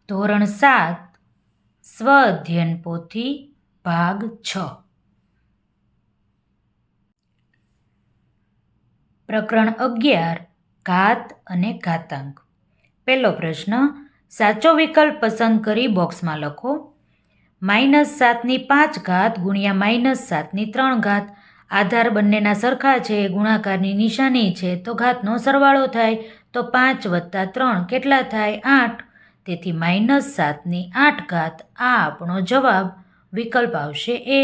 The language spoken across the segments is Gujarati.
ધોરણ 7 સ્વ અધ્યયન પોથી ભાગ 6 પ્રકરણ 11 ઘાત અને ઘાતાંક. પહેલો પ્રશ્ન, સાચો વિકલ્પ પસંદ કરી બોક્સમાં લખો. -7/5 ગુણ્યા -7/3. આધાર બંનેના સરખા છે, ગુણાકારની નિશાની છે, તો ઘાતનો સરવાળો થાય. તો 5 + 3 કેટલા થાય? 8. તેથી -7/8 આ આપણો જવાબ. વિકલ્પ આવશે એ.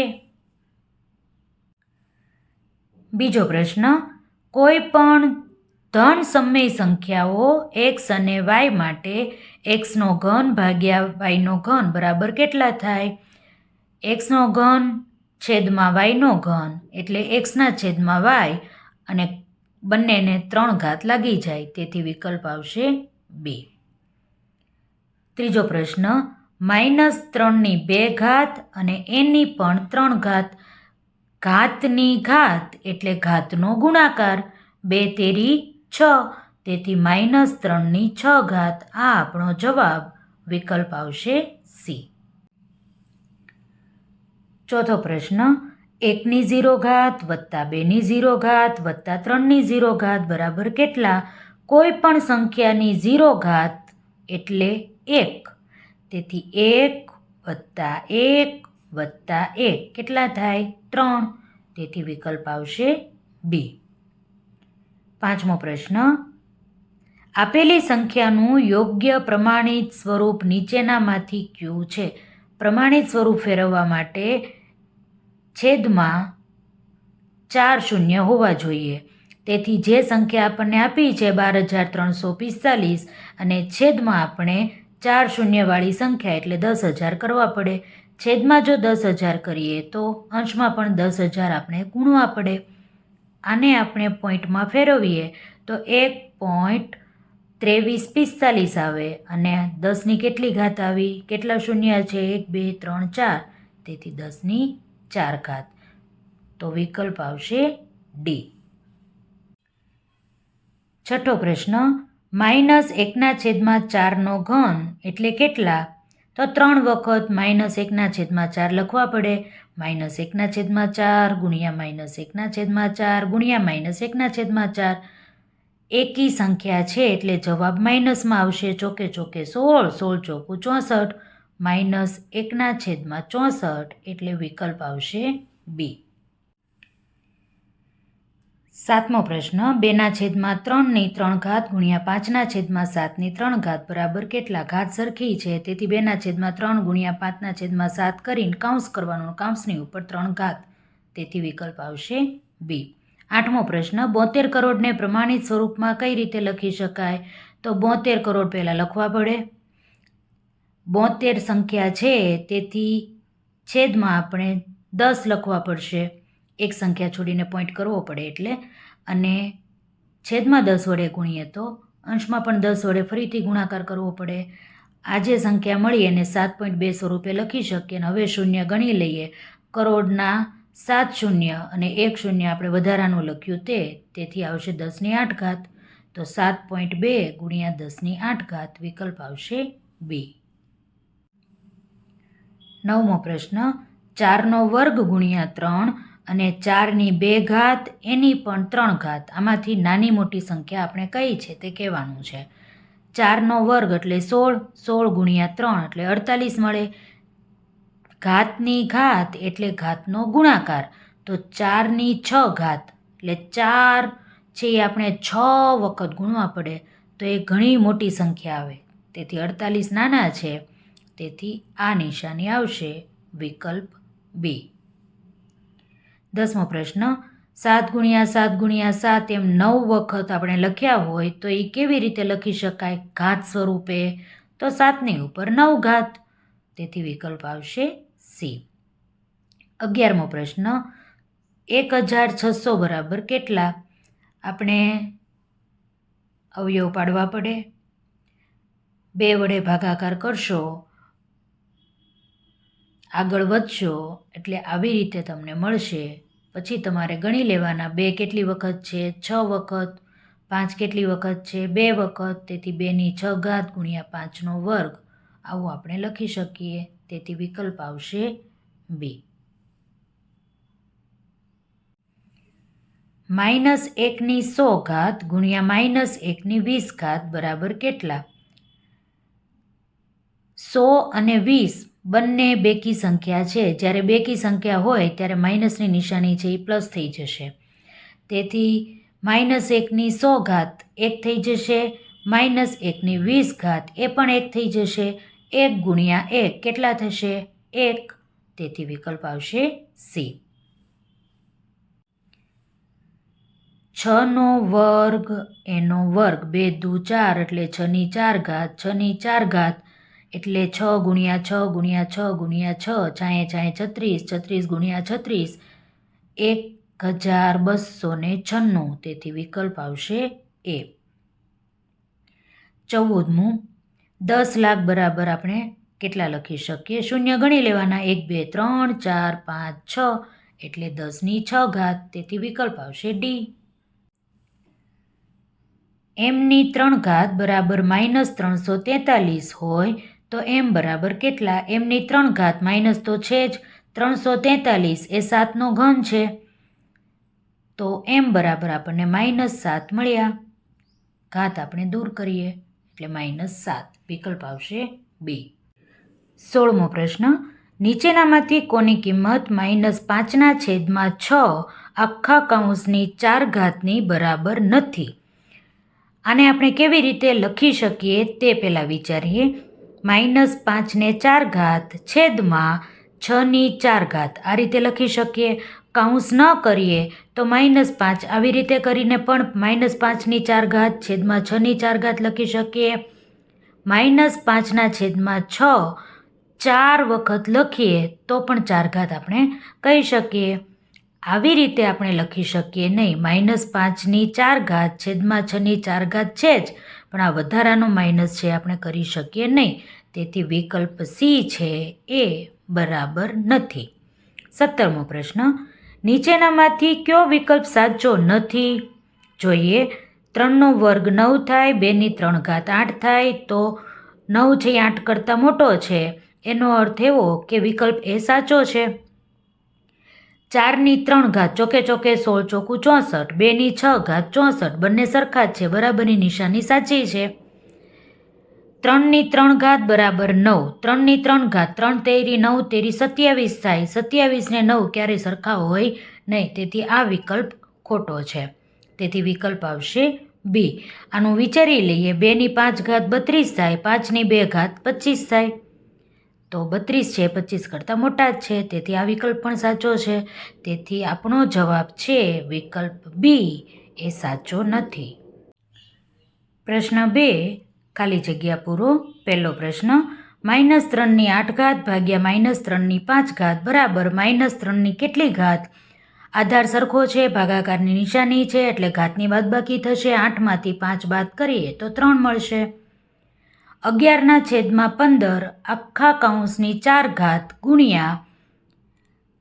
બીજો પ્રશ્ન, કોઈ પણ ધન સમય સંખ્યાઓ x અને y માટે x3 ભાગ્યા y3 બરાબર કેટલા થાય? x3 છેદમાં y3 એટલે x/y અને બંનેને 3 ઘાત લાગી જાય, તેથી વિકલ્પ આવશે બી. ત્રીજો પ્રશ્ન, -3/2 અને એની પણ 3 ઘાત. ઘાતની ઘાત એટલે ઘાતનો ગુણાકાર. 2 તેરી 6, તેથી -3/6 આ આપણો જવાબ. વિકલ્પ આવશે સી. ચોથો પ્રશ્ન, 1/0 વત્તા 2/0 વત્તા 3/0 બરાબર કેટલા? કોઈ પણ સંખ્યાની 0 ઘાત એટલે 1. તેથી 1 + 1 + 1 કેટલા થાય? 3. તેથી વિકલ્પ આવશે બી. પાંચમો પ્રશ્ન, આપેલી સંખ્યાનું યોગ્ય પ્રમાણિત સ્વરૂપ નીચેનામાંથી કયું છે? પ્રમાણિત સ્વરૂપ ફેરવવા માટે છેદમાં 4 શૂન્ય હોવા જોઈએ. તેથી જે સંખ્યા આપણને આપી છે 12,345 અને છેદમાં આપણે 4 શૂન્યવાળી સંખ્યા એટલે 10,000 કરવા પડે. છેદમાં જો 10,000 કરીએ તો અંશમાં પણ 10,000 આપણે ગુણવા પડે. આને આપણે પોઈન્ટમાં ફેરવીએ તો 1.2345 આવે અને 10ની કેટલી ઘાત આવી? કેટલા શૂન્ય છે? 1 2 3 4, તેથી 10/4 ઘાત. તો વિકલ્પ આવશે ડી. છઠ્ઠો પ્રશ્ન, -1/4 એટલે કેટલા? તો 3 વખત -1/4 લખવા પડે. -1/4 ગુણ્યા -1/4 ગુણ્યા -1/4. એકી સંખ્યા છે એટલે જવાબ માઇનસમાં આવશે. ચોકે ચોકે 16, 16 ચોકું 64, -1/64 એટલે વિકલ્પ આવશે બી. સાતમો પ્રશ્ન, 2/3 ગુણ્યા 5/7 બરાબર કેટલા? ઘાત સરખી છે, તેથી 2/3 ગુણ્યા 5/7 કરીને કૌંસ કરવાનું, કૌંસની ઉપર 3 ઘાત, તેથી વિકલ્પ આવશે બી. આઠમો પ્રશ્ન, 72 કરોડને પ્રમાણિત સ્વરૂપમાં કઈ રીતે લખી શકાય? તો 72 કરોડ પહેલાં લખવા પડે. 72 સંખ્યા છે, તેથી છેદમાં આપણે 10 લખવા પડશે. એક સંખ્યા છોડીને પોઈન્ટ કરવો પડે એટલે. અને છેદમાં 10 વડે ગુણીએ તો અંશમાં પણ 10 વડે ફરીથી ગુણાકાર કરવો પડે. આ જે સંખ્યા મળી એને 7.2 સ્વરૂપે લખી શકીએ. અને હવે શૂન્ય ગણી લઈએ. કરોડના 7 શૂન્ય અને 1 શૂન્ય આપણે વધારાનું લખ્યું તેથી આવશે 10/8. તો 7.2 ગુણ્યા 10/8 વિકલ્પ આવશે બી. નવમો પ્રશ્ન, 4નો વર્ગ ગુણ્યા 3 અને 4/2 એની પણ 3 ઘાત. આમાંથી નાની મોટી સંખ્યા આપણે કઈ છે તે કહેવાનું છે. 4નો વર્ગ એટલે 16, 16 ગુણ્યા 3 એટલે 48 મળે. ઘાતની ઘાત એટલે ઘાતનો ગુણાકાર. તો 4/6 એટલે 4 છે એ આપણે 6 વખત ગુણવા પડે, તો એ ઘણી મોટી સંખ્યા આવે. તેથી 48 નાના છે, તેથી આ નિશાની આવશે. વિકલ્પ બી. 10મો પ્રશ્ન, 7 ગુણ્યા 7 ગુણ્યા 7 એમ 9 વખત આપણે લખ્યા હોય તો એ કેવી રીતે લખી શકાય ઘાત સ્વરૂપે? તો 7ની ઉપર 9 ઘાત, તેથી વિકલ્પ આવશે સી. 11મો પ્રશ્ન, 1600 બરાબર કેટલા? આપણે અવયવ પાડવા પડે. 2 વડે ભાગાકાર કરશો, આગળ વધશો એટલે આવી રીતે તમને મળશે. પછી તમારે ગણી લેવાના. 2 કેટલી વખત છે? 6 વખત. 5 કેટલી વખત છે? 2 વખત, તેથી 2/6 ગુણ્યા 5નો વર્ગ આવું આપણે લખી શકીએ. તેથી વિકલ્પ આવશે બી. -1/100 ગુણ્યા -1/20 બરાબર કેટલા? 100 અને 20 બંને બેકી સંખ્યા છે. જ્યારે બેકી સંખ્યા હોય ત્યારે માઇનસની નિશાની છે એ પ્લસ થઈ જશે. તેથી -1/100 1 થઈ જશે, -1/20 એ પણ 1 થઈ જશે. 1 ગુણ્યા 1 કેટલા થશે? 1. તેથી વિકલ્પ આવશે સી. 6નો વર્ગ એનો વર્ગ 2 દુ 4 એટલે 6/4 6/4 એટલે 6 ગુણ્યા 6 ગુણ્યા 6 ગુણ્યા 6 છાંયે 36 36 ગુણ્યા 36 1296. તેથી વિકલ્પ આવશે એ. 14મું 10 લાખ બરાબર આપણે કેટલા લખી શકીએ? શૂન્ય ગણી લેવાના 1 2 3 4 5 6 એટલે 10/6. તેથી વિકલ્પ આવશે ડી. m3 બરાબર -343 હોય તો m બરાબર કેટલા? m3 માઇનસ તો છે જ, 343 એ 7નો ઘન છે, તો m બરાબર આપણને -7 મળ્યા. ઘાત આપણે દૂર કરીએ એટલે -7. વિકલ્પ આવશે બી. 16મો પ્રશ્ન, નીચેનામાંથી કોની કિંમત -5/6 બરાબર નથી? આને આપણે કેવી રીતે લખી શકીએ તે પહેલાં વિચારીએ. -5/4 છેદમાં 6/4 આ રીતે લખી શકીએ. કૌંસ ન કરીએ તો -5 આવી રીતે કરીને પણ -5/4 છેદમાં 6/4 લખી શકીએ. -5/6 4 વખત લખીએ તો પણ 4 આપણે કહી શકીએ. આવી રીતે આપણે લખી શકીએ નહીં. -5/4 છેદમાં 6/4 છે જ, પણ આ વધારાનો માઇનસ છે આપણે કરી શકીએ નહીં. તેથી વિકલ્પ સી છે એ બરાબર નથી. 17મો પ્રશ્ન, નીચેનામાંથી કયો વિકલ્પ સાચો નથી? જોઈએ. 3નો વર્ગ 9 થાય, 2/3 8 થાય, તો 9 છે 8 કરતાં મોટો છે. એનો અર્થ એવો કે વિકલ્પ એ સાચો છે. 4/3 ચોકે ચોકે 16 ચોકું 64, 2/6 64 બંને સરખા જ છે, બરાબરની નિશાની સાચી છે. 3/3 બરાબર 9, 3/3 3 તેરી 9 તેરી 27 થાય. 27 ને 9 ક્યારેય સરખા હોય નહીં, તેથી આ વિકલ્પ ખોટો છે. તેથી વિકલ્પ આવશે બી. આનું વિચારી લઈએ. 2/5 32 થાય, 5/2 25 થાય, તો 32 છે 25 કરતાં મોટા જ છે, તેથી આ વિકલ્પ પણ સાચો છે. તેથી આપણો જવાબ છે વિકલ્પ બી એ સાચો નથી. પ્રશ્ન 2, ખાલી જગ્યા પૂરો. પહેલો પ્રશ્ન, -3/8 ભાગ્યા -3/5 બરાબર -3 કેટલી ઘાત? આધાર સરખો છે, ભાગાકારની નિશાની છે એટલે ઘાતની બાદબાકી થશે. 8માંથી 5 બાદ કરીએ તો 3 મળશે. 11/15 આખા કૌંસની 4 ગુણ્યા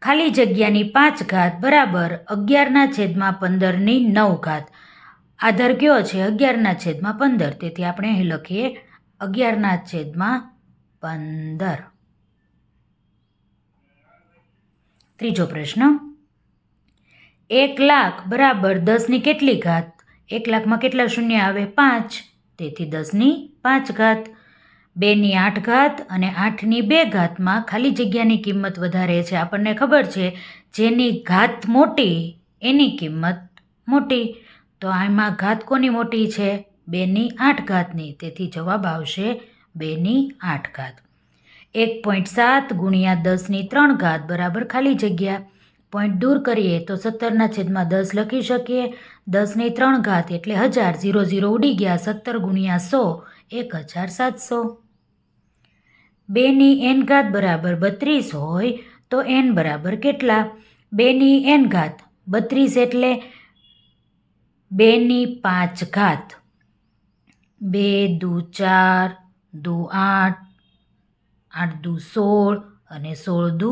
ખાલી જગ્યાની 5 બરાબર 11/15 આધાર કયો છે? 11/15. તેથી આપણે અહીં લખીએ 11/15. ત્રીજો પ્રશ્ન, 1 લાખ બરાબર 10ની કેટલી ઘાત? 1 લાખમાં કેટલા શૂન્ય આવે? 5. તેથી 10/5. 2/8 અને 8/2 ખાલી જગ્યાની કિંમત વધારે છે. આપણને ખબર છે જેની ઘાત મોટી એની કિંમત મોટી. તો આમાં ઘાત કોની મોટી છે? 2/8ની. તેથી જવાબ આવશે 2/8. 1.7 ગુણ્યા 10/3 બરાબર ખાલી જગ્યા. પોઈન્ટ દૂર કરીએ તો 17/10 લખી શકીએ. 10/3 એટલે 1000, 0 0 ઉડી ગયા. 17 ગુણ્યા 100 1700. 2n બરાબર 32 હોય તો n બરાબર કેટલા? 2n 32 એટલે 2/5. 2 દુ 4, દુ 8, 8 દુ 16 અને 16 દુ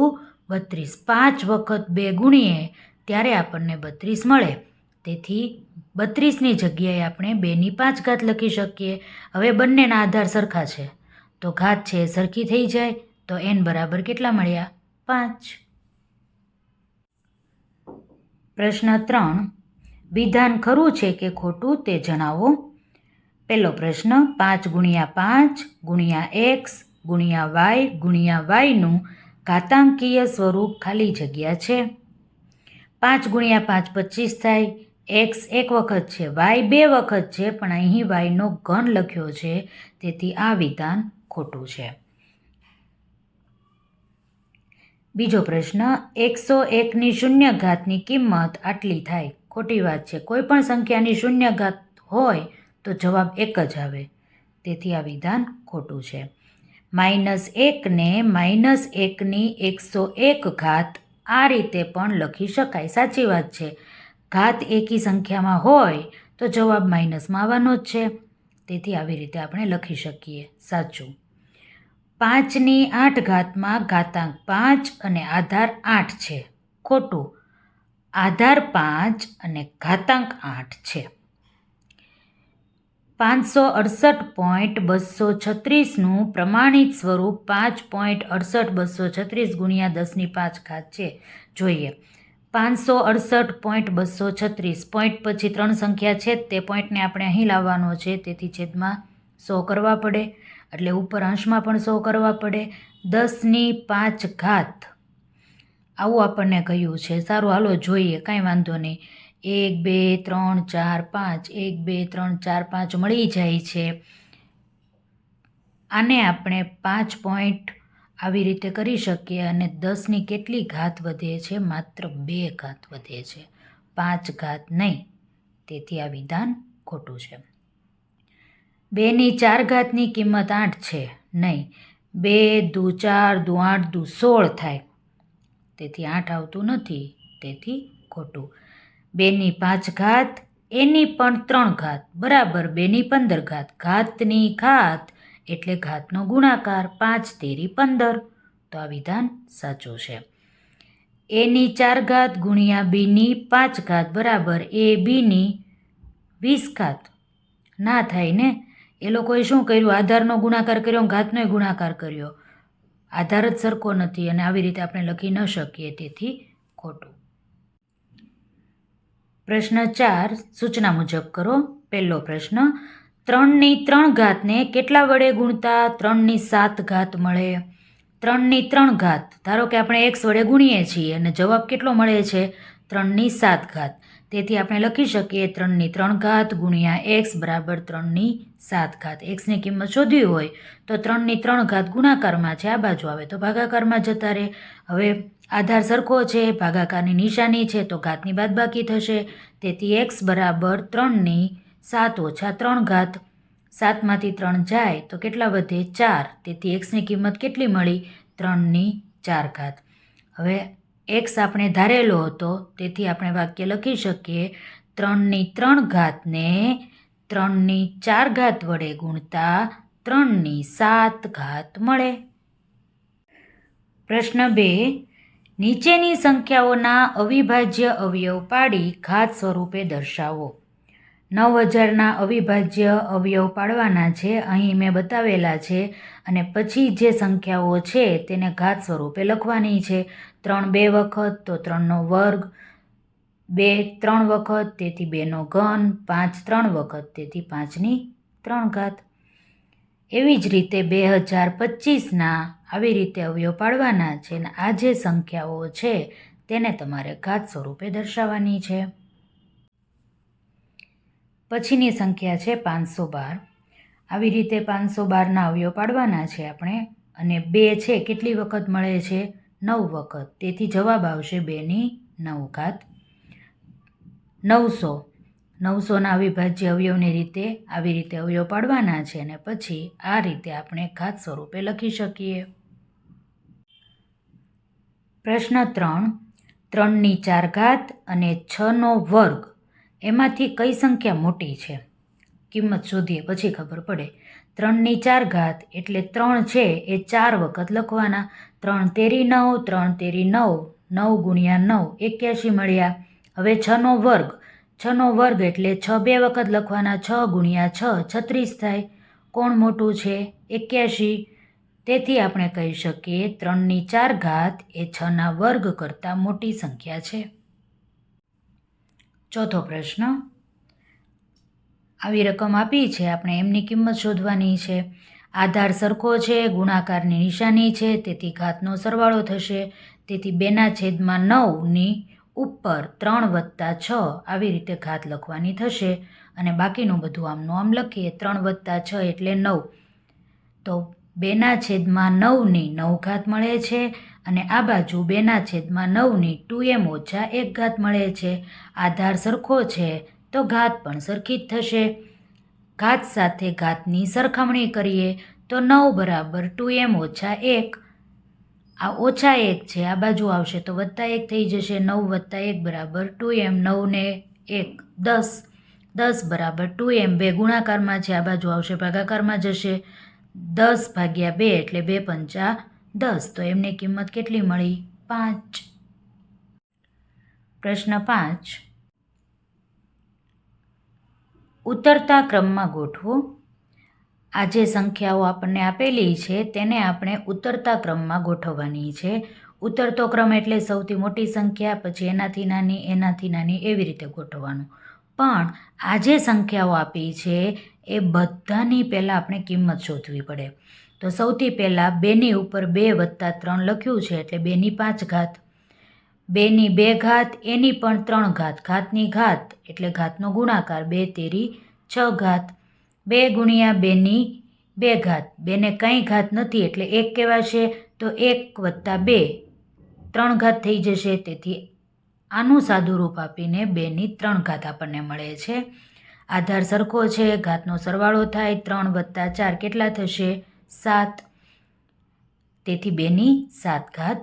32. 5 વખત 2 ગુણીએ ત્યારે આપણને 32 મળે. તેથી 32ની જગ્યાએ આપણે 2/5 લખી શકીએ. હવે બંનેના આધાર સરખા છે તો ઘાત છે એ સરખી થઈ જાય. તો n બરાબર કેટલા મળ્યા? 5. પ્રશ્ન 3. વિધાન ખરું છે કે ખોટું તે જણાવો. પહેલો પ્રશ્ન, 5 ગુણ્યા 5 ગુણ્યા x ગુણ્યા y ગુણ્યા yનું ઘાતાંકીય સ્વરૂપ ખાલી જગ્યા છે. 5 ગુણ્યા 5 25 થાય. x એક વખત છે, y બે વખત છે, પણ અહીં yનો ઘન લખ્યો છે, તેથી આ વિધાન ખોટું છે. બીજો પ્રશ્ન, 101ની શૂન્ય ઘાતની કિંમત આટલી થાય. ખોટી વાત છે. કોઈ પણ સંખ્યાની શૂન્ય ઘાત હોય તો જવાબ એક જ આવે, તેથી આ વિધાન ખોટું છે. -1 ને -1ની 101 ઘાત આ રીતે પણ લખી શકાય. સાચી વાત છે. ઘાત એકી સંખ્યામાં હોય તો જવાબ માઇનસમાં આવવાનો જ છે, તેથી આવી રીતે આપણે લખી શકીએ. સાચું. 5ની 8 ઘાતમાં ઘાતાંક 5 અને આધાર 8 છે. ખોટું. આધાર 5 અને ઘાતાંક 8 છે. 568.236નું પ્રમાણિત સ્વરૂપ 5.68.236 ગુણ્યા 10⁵ છે. જોઈએ. 568.236 પોઈન્ટ પછી 3 સંખ્યા છે, તે પોઈન્ટને આપણે અહીં લાવવાનો છે, તેથી છેદમાં 100 કરવા પડે, એટલે ઉપર અંશમાં પણ 100 કરવા પડે. 10⁵ આવું આપણને કહ્યું છે. સારું, હાલો જોઈએ, કાંઈ વાંધો નહીં. 1 2 3 4 5 1 2 3 4 5 મળી જાય છે. આને આપણે 5 પોઈન્ટ આવી રીતે કરી શકીએ, અને 10ની કેટલી ઘાત વધે છે? માત્ર 2 ઘાત વધે છે, 5 ઘાત નહીં, તેથી આ વિધાન ખોટું છે. 2ની 4 ઘાતની કિંમત 8 છે. નહીં. 2 દુ 4 દુ 8 દુ 16 થાય, તેથી 8 આવતું નથી, તેથી ખોટું. 2ની 5 ઘાત, એની પણ 3 ઘાત બરાબર 2ની 15 ઘાત. ઘાતની ઘાત એટલે ઘાતનો ગુણાકાર. 5 તેરી 15, તો આ વિધાન સાચું છે. એની 4 ઘાત ગુણ્યા બીની 5 ઘાત બરાબર એ બીની 20 ઘાત. ના થાય ને. એ લોકોએ શું કર્યું? આધારનો ગુણાકાર કર્યો, ઘાતનો ગુણાકાર કર્યો. આધાર જ સરખો નથી, અને આવી રીતે આપણે લખી ન શકીએ, તેથી ખોટું. પ્રશ્ન 4 સૂચના મુજબ કરો. પહેલો પ્રશ્ન, 3ની 3 ઘાતને કેટલા વડે ગુણતા 3ની 7 ઘાત મળે? 3ની 3 ઘાત, ધારો કે આપણે x વડે ગુણીએ છીએ અને જવાબ કેટલો મળે છે? 3ની 7 ઘાત. તેથી આપણે લખી શકીએ 3ની 3 ઘાત ગુણ્યા x બરાબર 3ની 7 ઘાત. xની કિંમત શોધવી હોય તો 3ની 3 ઘાત ગુણાકારમાં છે, આ બાજુ આવે તો ભાગાકારમાં જતા રહે. હવે આધાર સરખો છે, ભાગાકારની નિશાની છે, તો ઘાતની બાદબાકી થશે, તેથી x બરાબર 3ની 7 ઓછા 3 ઘાત. 7માંથી 3 જાય તો કેટલા વધે? 4, તેથી xની કિંમત કેટલી મળી? 3ની 4 ઘાત. હવે x આપણે ધારેલો હતો, તેથી આપણે વાક્ય લખી શકીએ 3ની 3 ઘાતને 3ની 4 ઘાત વડે ગુણતા 3ની 7 ઘાત મળે. પ્રશ્ન 2, નીચેની સંખ્યાઓના અવિભાજ્ય અવયવ પાડી ઘાત સ્વરૂપે દર્શાવો. 9000ના અવિભાજ્ય અવયવ પાડવાના છે, અહીં મેં બતાવેલા છે, અને પછી જે સંખ્યાઓ છે તેને ઘાત સ્વરૂપે લખવાની છે. 3 2 વખત તો 3નો વર્ગ, 2 3 વખત તેથી 2નો ઘન, 5 3 વખત તેથી 5ની 3 ઘાત. એવી જ રીતે 2025ના આવી રીતે અવયવ પાડવાના છે, અને આ જે સંખ્યાઓ છે તેને તમારે ઘાત સ્વરૂપે દર્શાવવાની છે. પછીની સંખ્યા છે 512. આવી રીતે 512ના અવયવ પાડવાના છે આપણે, અને 2 છે કેટલી વખત મળે છે? 9 વખત, તેથી જવાબ આવશે 2ની 9 ઘાત. 900ના અવિભાજ્ય અવયવની રીતે આવી રીતે અવયવ પાડવાના છે, અને પછી આ રીતે આપણે ઘાત સ્વરૂપે લખી શકીએ. પ્રશ્ન 3, 3ની 4 ઘાત અને 6નો વર્ગ એમાંથી કઈ સંખ્યા મોટી છે? કિંમત શોધીએ પછી ખબર પડે. 3ની 4 ઘાત એટલે 3 છે એ 4 વખત લખવાના. 3 તેરી 9, 3 તેરી 9, 9 ગુણ્યા 9 81 મળ્યા. હવે 6નો વર્ગ, 6નો વર્ગ એટલે 6 2 વખત લખવાના. 6 ગુણ્યા 6 36 થાય. કોણ મોટું છે? 81. તેથી આપણે કહી શકીએ 3/4 એ 6ના વર્ગ કરતાં મોટી સંખ્યા છે. ચોથો પ્રશ્ન, આવી રકમ આપી છે, આપણે એમની કિંમત શોધવાની છે. આધાર સરખો છે, ગુણાકારની નિશાની છે, તેથી ઘાતનો સરવાળો થશે. તેથી 2/9ની ઉપર 3 + 6 આવી રીતે ઘાત લખવાની થશે અને બાકીનું બધું આમનું આમ લખીએ. 3 + 6 એટલે 9. તો 2/9ની 9 ઘાત મળે છે અને આ બાજુ 2/9ની 2m - 1 ઘાત મળે છે. આધાર સરખો છે તો ઘાત પણ સરખી જ થશે. ઘાત સાથે ઘાતની સરખામણી કરીએ તો 9 બરાબર 2m - 1. આ -1 છે, આ બાજુ આવશે તો +1 થઈ જશે. 9 + 1 બરાબર 2m. 9 ને 1 10. 10 બરાબર 2m. 2 ગુણાકારમાં છે, આ બાજુ આવશે ભાગાકારમાં જશે. 10/2 એટલે 2 × 5 = 10. તો એમની કિંમત કેટલી મળી? 5. પ્રશ્ન 5, ઉતરતા ક્રમમાં ગોઠવો. આ જે સંખ્યાઓ આપણને આપેલી છે તેને આપણે ઉતરતા ક્રમમાં ગોઠવવાની છે. ઉતરતો ક્રમ એટલે સૌથી મોટી સંખ્યા, પછી એનાથી નાની, એનાથી નાની, એવી રીતે ગોઠવવાનું. પણ આ જે સંખ્યાઓ આપી છે એ બધાની પહેલાં આપણે કિંમત શોધવી પડે. તો સૌથી પહેલાં 2ની ઉપર 2 + 3 લખ્યું છે એટલે 2ની 5 ઘાત. 2ની 2 ઘાત, એની પણ 3 ઘાત. ઘાતની ઘાત એટલે ઘાતનો ગુણાકાર. 2 તેરી 6 ઘાત. 2 × 2ની 2 ઘાત. 2ને કંઈ ઘાત નથી એટલે 1 કહેવાશે. તો 1 + 2 3 ઘાત થઈ જશે. તેથી આનું સાદું રૂપ આપીને 2ની 3 ઘાત આપણને મળે છે. આધાર સરખો છે, ઘાતનો સરવાળો થાય. 3 + 4 કેટલા થશે? 7. તેથી 2ની 7 ઘાત.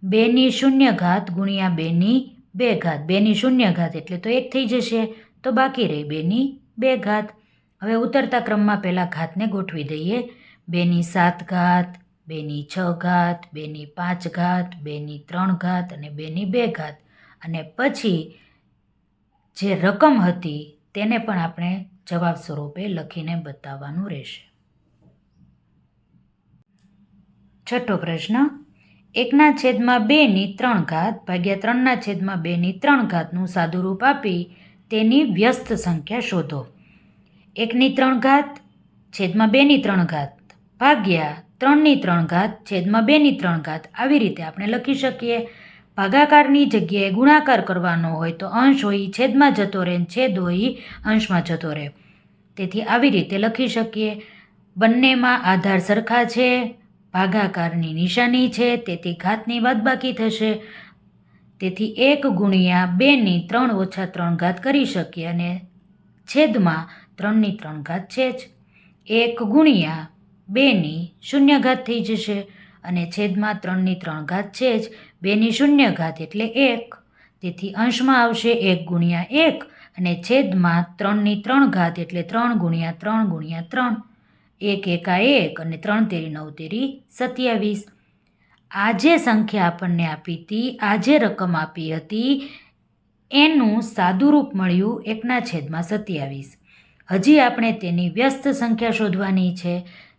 2ની 0 ઘાત ગુણ્યા 2ની 2 ઘાત. 2ની 0 ઘાત એટલે તો 1 થઈ જશે. તો બાકી રહી 2ની 2 ઘાત. હવે ઉતરતા ક્રમમાં પહેલાં ઘાતને ગોઠવી દઈએ. 2ની 7 ઘાત, 2ની 6 ઘાત, 2ની 5 ઘાત, 2ની 3 ઘાત અને 2ની 2 ઘાત. અને પછી જે રકમ હતી તેને પણ આપણે જવાબ સ્વરૂપે લખીને બતાવવાનું રહેશે. છઠ્ઠો પ્રશ્ન, 1/2ની 3 ઘાત ભાગ્યા 3/2ની 3 ઘાતનું સાદુરૂપ આપી તેની વ્યસ્ત સંખ્યા શોધો. 1/3 ઘાત છેદમાં 2ની 3 ઘાત ભાગ્યા 3ની 3 ઘાત છેદમાં 2ની 3 ઘાત. આવી રીતે આપણે લખી શકીએ. ભાગાકારની જગ્યાએ ગુણાકાર કરવાનો હોય તો અંશ હોય છેદમાં જતો રહે, છેદ હોય અંશમાં જતો રહે. તેથી આવી રીતે લખી શકીએ. બંનેમાં આધાર સરખા છે, ભાગાકારની નિશાની છે, તેથી ઘાતની બાદબાકી થશે. તેથી 1 × 2ની 3 - 3 ઘાત કરી શકીએ અને છેદમાં 3ની 3 ઘાત છે જ. 1 × 2ની 0 ઘાત થઈ જશે અને છેદમાં 3ની 3 ઘાત છે જ. 2ની 0 ઘાત એટલે 1. તેથી અંશમાં આવશે 1 × 1 અને છેદમાં 3ની 3 ઘાત એટલે 3 × 3 × 3. 1 એકા 1 અને 3 તેરી 9 તેરી 27. આ જે સંખ્યા આપણને આપી હતી, આ જે રકમ આપી હતી એનું સાદુરૂપ મળ્યું 1/27. હજી આપણે તેની વ્યસ્ત સંખ્યા શોધવાની છે.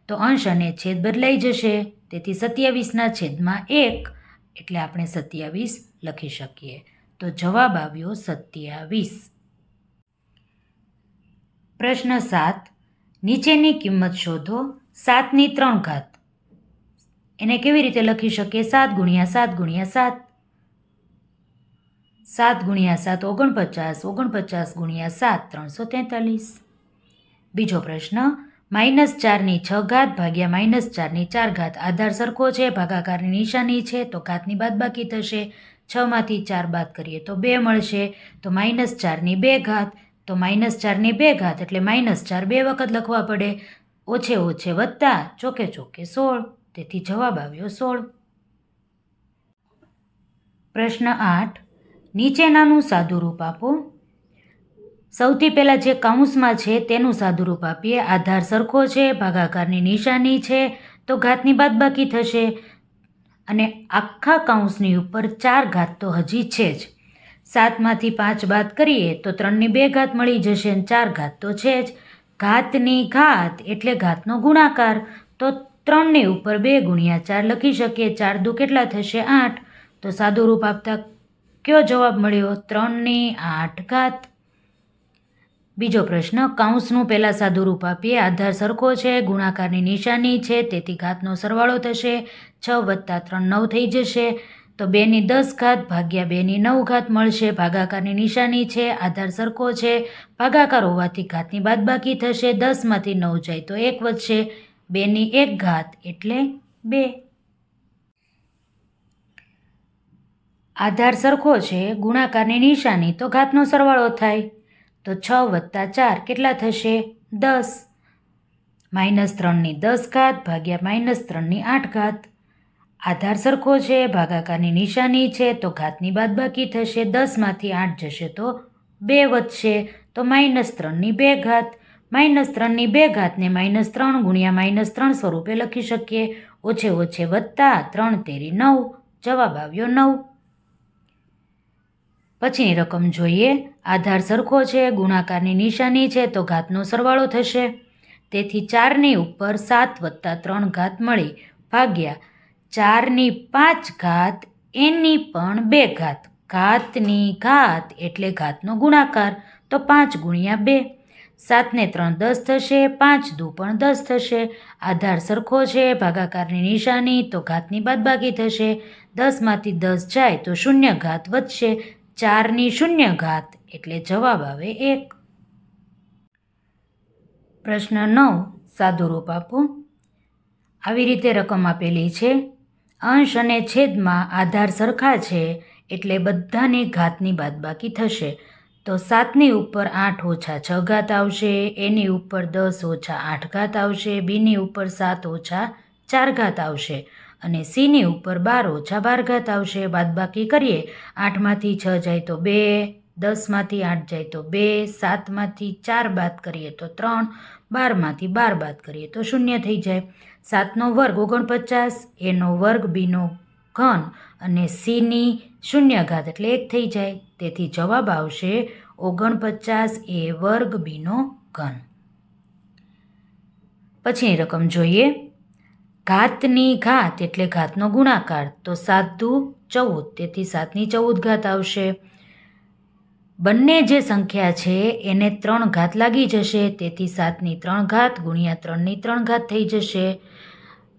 તો અંશ અને છેદ બદલાઈ જશે. તેથી 27/1 એટલે આપણે 27 લખી શકીએ. તો જવાબ આવ્યો 27. પ્રશ્ન 7, નીચેની કિંમત શોધો. 7ની 3 ઘાત એને કેવી રીતે લખી શકીએ? 7 × 7 × 7. 7 × 7 49, 49 × 7 343. બીજો પ્રશ્ન, -4ની 6 ઘાત ભાગ્યા -4ની 4 ઘાત. આધાર સરખો છે, ભાગાકારની નિશાની છે, તો ઘાતની બાદબાકી થશે. 6માંથી 4 બાદ કરીએ તો 2 મળશે. તો -4ની 2 ઘાત. તો -4ની 2 ઘાત એટલે -4 2 વખત લખવા પડે. ઓછે ઓછે વત્તા, ચોકે ચોકે 16. તેથી જવાબ આવ્યો 16. પ્રશ્ન 8, નીચેનાનું સાદુરૂપ આપો. સૌથી પહેલાં જે કૌંસમાં છે તેનું સાદુરૂપ આપીએ. આધાર સરખો છે, ભાગાકારની નિશાની છે, તો ઘાતની બાદબાકી થશે અને આખા કૌંસની ઉપર 4 ઘાત તો હજી છે જ. 7માંથી 5 બાદ કરીએ તો 3ની 2 ઘાત મળી જશે અને 4 ઘાત તો છે જ. ઘાતની ઘાત એટલે ઘાતનો ગુણાકાર. તો 3ની ઉપર 2 ગુણ્યા 4 લખી શકીએ. 4 દુ કેટલા થશે? 8. તો સાદું રૂપ આપતા કયો જવાબ મળ્યો? 3/8. બીજો પ્રશ્ન, કૌંસનું પહેલાં સાદું રૂપ આપીએ. આધાર સરખો છે, ગુણાકારની નિશાની છે, તેથી ઘાતનો સરવાળો થશે. 6 + 3 9 થઈ જશે. તો 2×10 ભાગ્યા 2×9 મળશે. ભાગાકારની નિશાની છે, આધાર સરખો છે, ભાગાકાર હોવાથી ઘાતની બાદબાકી થશે. 10માંથી 9 જાય તો 1 વધશે. 2×1 એટલે 2. આધાર સરખો છે, ગુણાકારની નિશાની, તો ઘાતનો સરવાળો થાય. તો 6 + 4 કેટલા થશે? 10. -3×10 ભાગ્યા -3×8. આધાર સરખો છે, ભાગાકારની નિશાની છે, તો ઘાતની બાદબાકી થશે. 10માંથી 8 જશે તો 2 વધશે. તો -3/2. -3/2 ને -3 ગુણ્યા -3 સ્વરૂપે લખી શકીએ. ઓછે ઓછે વત્તા 3×3 = 9. જવાબ આવ્યો 9. પછીની રકમ જોઈએ. આધાર સરખો છે, ગુણાકારની નિશાની છે, તો ઘાતનો સરવાળો થશે. તેથી 4ની ઉપર 7 + 3 મળી ભાગ્યા 4×5 એની પણ 2 ઘાતની ઘાત એટલે ઘાતનો ગુણાકાર, તો 5 × 2. 7 ને 3 10 થશે. 5 દુ પણ 10 થશે. આધાર સરખો છે, ભાગાકારની નિશાની, તો ઘાતની બાદબાકી થશે. 10માંથી 10 જાય તો 0 વધશે. 4×0 એટલે જવાબ આવે 1. પ્રશ્ન 9, સાદું રૂપ આપો. આવી રીતે રકમ આપેલી છે. અંશ અને છેદમાં આધાર સરખા છે એટલે બધાની ઘાતની બાદબાકી થશે. તો 7ની ઉપર 8 - 6 આવશે. એની ઉપર 10 - 8 આવશે. બીની ઉપર 7 - 4 આવશે. અને સીની ઉપર 12 - 12 આવશે. બાદબાકી કરીએ. 8માંથી 6 જાય તો 2, 10માંથી 8 જાય તો 2, 7માંથી 4 બાદ કરીએ તો 3, 12માંથી 12 બાદ કરીએ તો 0 થઈ જાય. 7નો વર્ગ 49, એનો વર્ગ બીનો ઘન અને સીની 0 એટલે 1 થઈ જાય. તેથી જવાબ આવશે 49 a વર્ગ બીનો ઘન. પછીની રકમ જોઈએ. ઘાતની ઘાત એટલે ઘાતનો ગુણાકાર, તો 7 દુ 14, તેથી 7×14 આવશે. બંને જે સંખ્યા છે એને 3 લાગી જશે, તેથી 7×3 ગુણ્યા 3×3 થઈ જશે.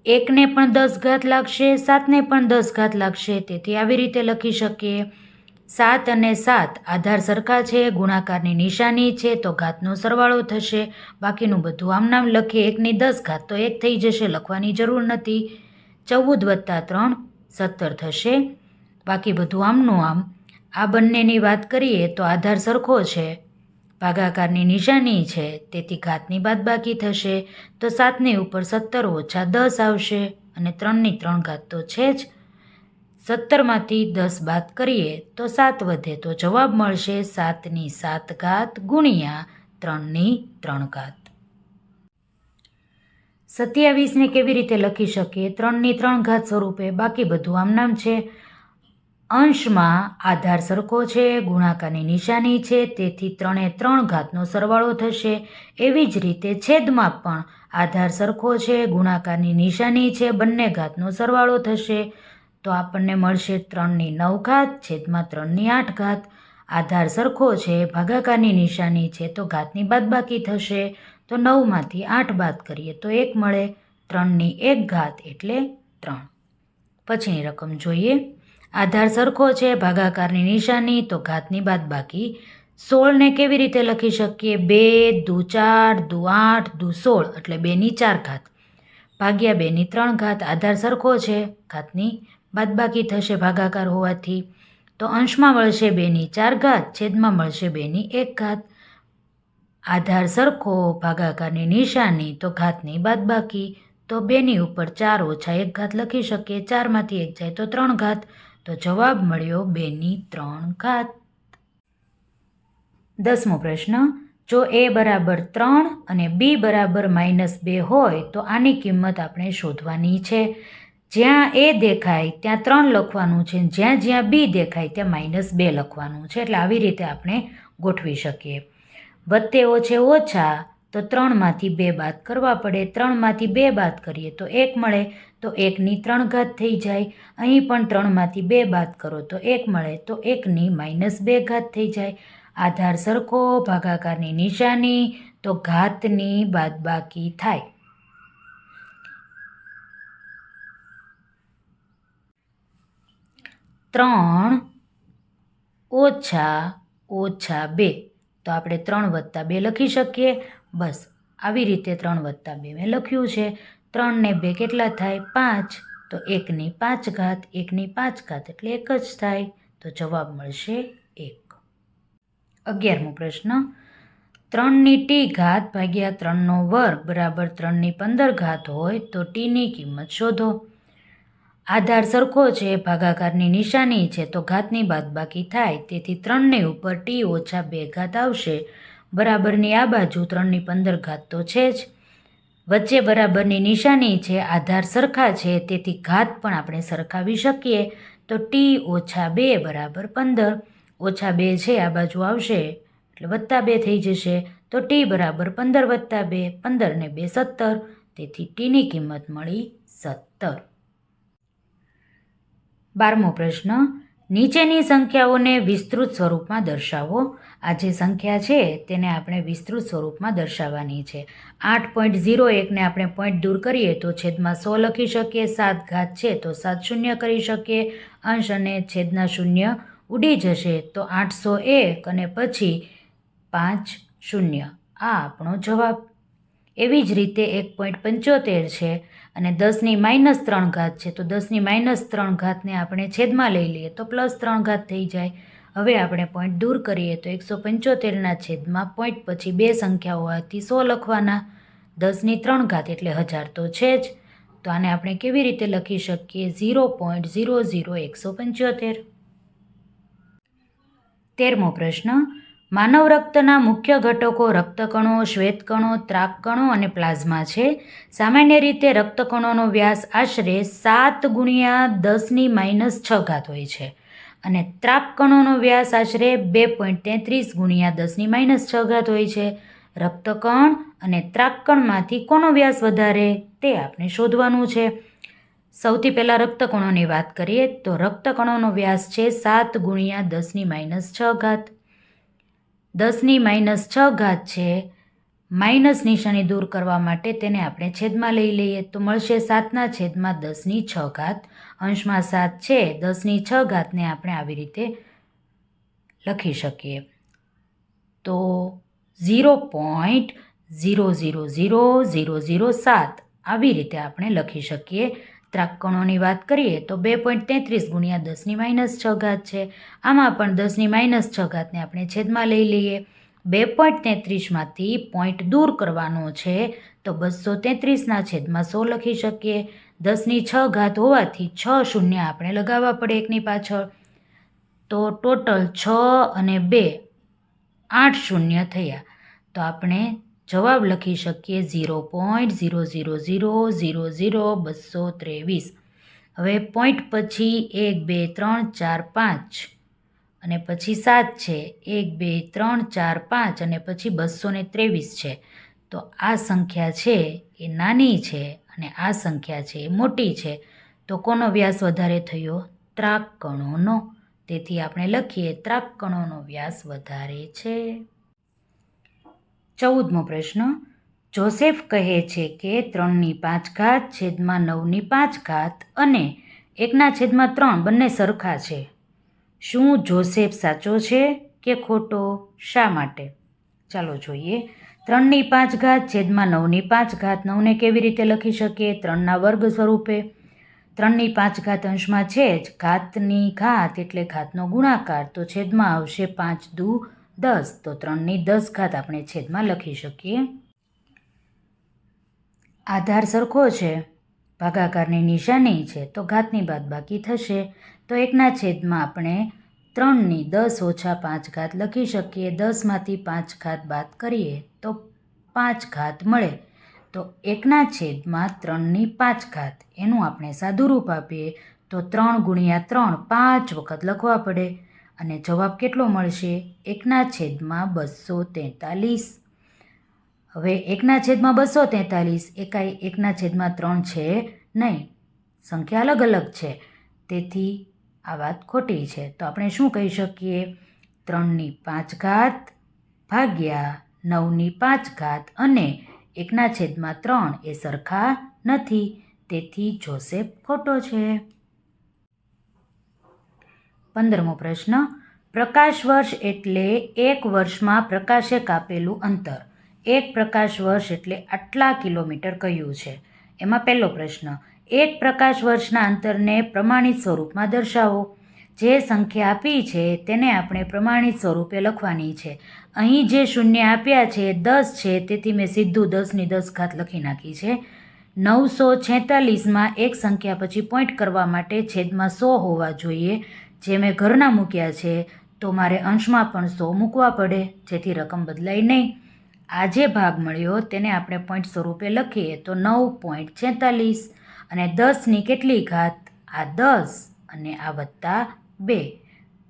1ને પણ 10 લાગશે, 7ને પણ 10 લાગશે, તેથી આવી રીતે લખી શકીએ. 7 અને 7 આધાર સરખા છે, ગુણાકારની નિશાની છે, તો ઘાતનો સરવાળો થશે. બાકીનું બધું આમનામ લખીએ. 1×10 તો 1 થઈ જશે, લખવાની જરૂર નથી. 14 + 3 17 થશે. બાકી બધું આમનું આમ. આ બંનેની વાત કરીએ તો આધાર સરખો છે, ભાગાકારની નિશાની છે, તેથી ઘાતની બાદબાકી થશે. તો 7ની ઉપર 17 - 10 આવશે અને 3×3 તો છે જ. 17માંથી 10 બાદ કરીએ તો 7 વધે, તો જવાબ મળશે 7×7 ગુણ્યા 3×3. 27ને કેવી રીતે લખી શકીએ? 3×3 સ્વરૂપે. બાકી બધું આમનામ છે. અંશમાં આધાર સરખો છે, ગુણાકારની નિશાની છે, તેથી 3×3 સરવાળો થશે. એવી જ રીતે છેદમાં પણ આધાર સરખો છે, ગુણાકારની નિશાની છે, બંને ઘાતનો સરવાળો થશે. તો આપણને મળશે 3×9 છેદમાં 3×8. આધાર સરખો છે, ભાગાકારની નિશાની છે, તો ઘાતની બાદબાકી થશે. તો 9માંથી 8 બાદ કરીએ તો 1 મળે. 3×1 એટલે 3. પછીની રકમ જોઈએ. આધાર સરખો છે, ભાગાકારની નિશાની, તો ઘાતની બાદબાકી. 16ને કેવી રીતે લખી શકીએ? 2 દુ 4 દુ 8 દુ 16 એટલે 2×4 ભાગ્યા 2×3. આધાર સરખો છે, ઘાતની બાદબાકી થશે ભાગાકાર હોવાથી. તો અંશમાં મળશે 2×4, છેદમાં મળશે 2×1. આધાર સરખો, ભાગાકારની નિશાની, તો ઘાતની બાદબાકી. તો 2ની ઉપર 4 - 1 લખી શકીએ. 4માંથી 1 જાય તો 3. તો જવાબ મળ્યો 2×3. 10મો પ્રશ્ન. જો a = 3 અને b = -2 હોય તો આની કિંમત આપણે શોધવાની છે. જ્યાં a દેખાય ત્યાં 3 લખવાનું છે, જ્યાં જ્યાં b દેખાય ત્યાં -2 લખવાનું છે. એટલે આવી રીતે આપણે ગોઠવી શકીએ. વત્તે ઓછે ઓછા, તો તો 3માંથી 2 બાદ કરવા પડે. 3માંથી 2 બાદ કરીએ તો 1 મળે, તો 1ની 3 ઘાત થઈ જાય. અહીં પણ 3માંથી 2 બાદ કરો તો 1 મળે, તો 1ની -2 ઘાત થઈ જાય. આધાર સરખો, ભાગાકારની નિશાની, તો ઘાતની બાદબાકી થાય. ત્રણ ઓછા 2, તો આપણે 3 + 2 લખી શકીએ. બસ આવી રીતે 3 + 2 મેં લખ્યું છે. 3 ને 2 કેટલા થાય? 5. તો 1ની 5 ઘાત, 1ની 5 ઘાત એટલે 1 જ થાય. તો જવાબ મળશે 1. 11મો પ્રશ્ન, 3ની t ઘાત ભાગ્યા 3નો વર્ગ બરાબર 3ની 15 ઘાત હોય તો tની કિંમત શોધો. આધાર સરખો છે, ભાગાકારની નિશાની છે, તો ઘાતની બાદબાકી થાય. તેથી 3ની ઉપર t ઓછા 2 ઘાત આવશે. બરાબરની આ બાજુ 3ની 15 ઘાત તો છે જ. વચ્ચે બરાબરની નિશાની છે, આધાર સરખા છે, તેથી ઘાત પણ આપણે સરખાવી શકીએ. તો t ઓછા 2 બરાબર 15. ઓછા 2 છે આ બાજુ આવશે એટલે +2 થઈ જશે. તો t બરાબર 15 + 2, 15 ને 2 17. તેથી tની કિંમત મળી 17. 12મો પ્રશ્ન, નીચેની સંખ્યાઓને વિસ્તૃત સ્વરૂપમાં દર્શાવો. આ જે સંખ્યા છે તેને આપણે વિસ્તૃત સ્વરૂપમાં દર્શાવવાની છે. 8.01ને આપણે પોઈન્ટ દૂર કરીએ તો છેદમાં 100 લખી શકીએ. 7 ઘાત છે તો 7 શૂન્ય કરી શકીએ. અંશ અને છેદના શૂન્ય ઉડી જશે તો 801 અને પછી 5 શૂન્ય. આ આપણો જવાબ. એવી જ રીતે 1.75 છે અને 10ની -3 ઘાત છે, તો 10ની -3 ઘાતને આપણે છેદમાં લઈ લઈએ તો +3 ઘાત થઈ જાય. હવે આપણે પોઈન્ટ દૂર કરીએ તો 175ના છેદમાં પોઈન્ટ પછી 2 સંખ્યાઓ હોવાથી 100 લખવાના. 10ની 3 ઘાત એટલે 1000 તો છે જ. તો આને આપણે કેવી રીતે લખી શકીએ? 0.00175. 13મો પ્રશ્ન, માનવ રક્તના મુખ્ય ઘટકો રક્તકણો, શ્વેતકણો, ત્રાકકણો અને પ્લાઝમા છે. સામાન્ય રીતે રક્તકણોનો વ્યાસ આશરે 7 × 10ની -6 ઘાત હોય છે અને ત્રાકકણોનો વ્યાસ આશરે 2.33 × 10ની -6 ઘાત હોય છે. રક્તકણ અને ત્રાકકણમાંથી કોનો વ્યાસ વધારે તે આપણે શોધવાનું છે. સૌથી પહેલાં રક્તકણોની વાત કરીએ તો રક્તકણોનો વ્યાસ છે 7 × 10ની -6 ઘાત. 10ની -6 ઘાત છે, માઇનસ નિશાની દૂર કરવા માટે તેને આપણે છેદમાં લઈ લઈએ તો મળશે 7/10ની 6 ઘાત. અંશમાં 7 છે, 10ની 6 ઘાતને આપણે આવી રીતે લખી શકીએ. તો 0.000007 આવી રીતે આપણે લખી શકીએ. ત્રાકકણોની વાત કરીએ તો 2.33 × 10ની -6 ઘાત છે. આમાં પણ 10ની -6 ઘાતને આપણે છેદમાં લઈ લઈએ. 2.33માંથી પોઈન્ટ દૂર કરવાનો છે તો 233ના છેદમાં 100 લખી શકીએ. 10ની 6 ઘાત હોવાથી 6 શૂન્ય આપણે લગાવવા પડે એકની પાછળ. તો ટોટલ 6 અને 2 8 શૂન્ય થયા. તો આપણે જવાબ લખી શકીએ 0.00000223. હવે પોઈન્ટ પછી 1 2 3 4 5 અને પછી 7 છે. 1 2 3 4 5 અને પછી 223 છે. તો આ સંખ્યા છે એ નાની છે અને આ સંખ્યા છે એ મોટી છે. તો કોનો વ્યાસ વધારે થયો? ત્રાકકણોનો. તેથી આપણે લખીએ ત્રાકકણોનો વ્યાસ વધારે છે. 14મો પ્રશ્ન, જોસેફ કહે છે કે 3/5 છેદમાં 9/5 અને 1/3 બંને સરખા છે. શું જોસેફ સાચો છે કે ખોટો? શા માટે? ચાલો જોઈએ. 3/5 છેદમાં 9/5. 9ને કેવી રીતે લખી શકીએ? 3ના વર્ગ સ્વરૂપે. 3/5 અંશમાં છે જ, ઘાતની ઘાત એટલે ઘાતનો ગુણાકાર, તો છેદમાં આવશે 5 દુ 10. તો 3/10 આપણે છેદમાં લખી શકીએ. આધાર સરખો છે, ભાગાકારની નિશાની છે, તો ઘાતની બાદબાકી થશે. તો 1/છેદમાં આપણે 3/10 - 5 લખી શકીએ. 10માંથી 5 બાદ કરીએ તો 5 મળે. તો 1/છેદમાં 3/5 એનું આપણે સાદું રૂપ આપીએ તો 3 × 3 5 વખત લખવા પડે અને જવાબ કેટલો મળશે? 1/243. હવે 1/243 એ કાંઈ 1/3 છે નહીં, સંખ્યા અલગ અલગ છે, તેથી આ વાત ખોટી છે. તો આપણે શું કહી શકીએ? 3/5 ભાગ્યા 9/5 અને 1/3 એ સરખા નથી, તેથી જોસેફ ખોટો છે. 15મો પ્રશ્ન, પ્રકાશ વર્ષ એટલે એક વર્ષમાં પ્રકાશે કાપેલું અંતર. એક પ્રકાશ વર્ષ એટલે આટલા કિલોમીટર કહ્યું છે. એમાં પહેલો પ્રશ્ન, એક પ્રકાશ વર્ષના અંતરને પ્રમાણિત સ્વરૂપમાં દર્શાવો. જે સંખ્યા આપી છે તેને આપણે પ્રમાણિત સ્વરૂપે લખવાની છે. અહીં જે શૂન્ય આપ્યા છે 10 છે, તેથી મેં સીધું 10^10 લખી નાખી છે. 946માં એક સંખ્યા પછી પોઈન્ટ કરવા માટે છેદમાં 100 હોવા જોઈએ. જે મેં ઘરના મૂક્યા છે, તો મારે અંશમાં પણ 100 મૂકવા પડે, જેથી રકમ બદલાય નહીં. આ જે ભાગ મળ્યો તેને આપણે પોઈન્ટ સ્વરૂપે લખીએ તો 9.46 અને 10ની કેટલી ઘાત? આ 10 અને આ વત્તા 2,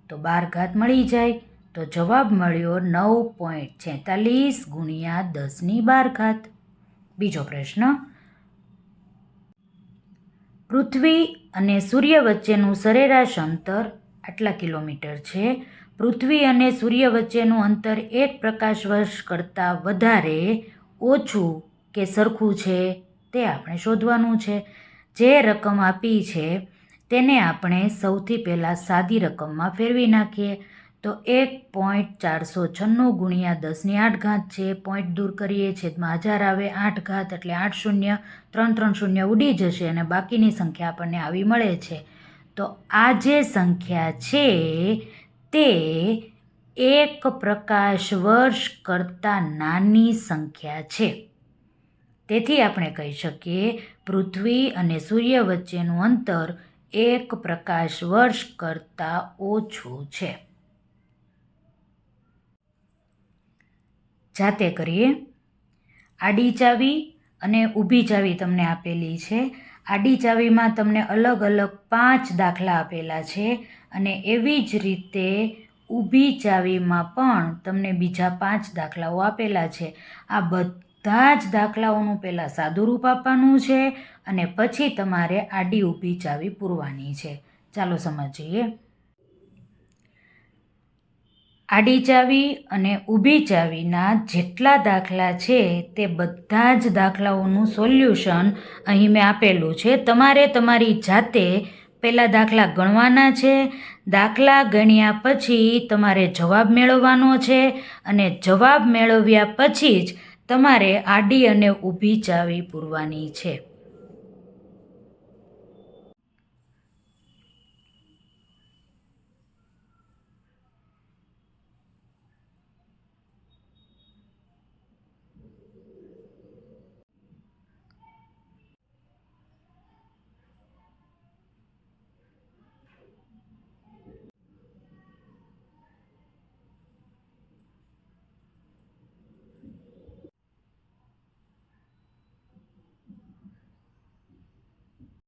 તો 12 મળી જાય. તો જવાબ મળ્યો 9.46 ગુણ્યા 10^12. બીજો પ્રશ્ન, પૃથ્વી અને સૂર્ય વચ્ચેનું સરેરાશ અંતર આટલા કિલોમીટર છે. પૃથ્વી અને સૂર્ય વચ્ચેનું અંતર એક પ્રકાશ વર્ષ કરતાં વધારે, ઓછું કે સરખું છે તે આપણે શોધવાનું છે. જે રકમ આપી છે તેને આપણે સૌથી પહેલાં સાદી રકમમાં ફેરવી નાખીએ. તો 1.496 ગુણ્યા 10^8 છે. પોઈન્ટ દૂર કરીએ, છેદમાં 1000 આવે, 8 એટલે 8 શૂન્ય, 3 શૂન્ય ઉડી જશે અને બાકીની સંખ્યા આપણને આવી મળે છે. તો આ જે સંખ્યા છે તે એક પ્રકાશ વર્ષ કરતાં નાની સંખ્યા છે. તેથી આપણે કહી શકીએ પૃથ્વી અને સૂર્ય વચ્ચેનું અંતર એક પ્રકાશ વર્ષ કરતાં ઓછું છે. જાતે કરીએ. આડી ચાવી અને ઊભી ચાવી તમને આપેલી છે. આડી ચાવીમાં તમને અલગ અલગ 5 દાખલા આપેલા છે અને એવી જ રીતે ઊભી ચાવીમાં પણ તમને બીજા 5 દાખલાઓ આપેલા છે. આ બધા જ દાખલાઓનું પહેલાં સાદું રૂપ આપવાનું છે અને પછી તમારે આડી ઊભી ચાવી પૂરવાની છે. ચાલો સમજીએ. આડી ચાવી અને ઊભી ચાવીના જેટલા દાખલા છે તે બધા જ દાખલાઓનું સોલ્યુશન અહીં મેં આપેલું છે. તમારે તમારી જાતે પહેલાં દાખલા ગણવાના છે. દાખલા ગણ્યા પછી તમારે જવાબ મેળવવાનો છે અને જવાબ મેળવ્યા પછી જ તમારે આડી અને ઊભી ચાવી પૂરવાની છે.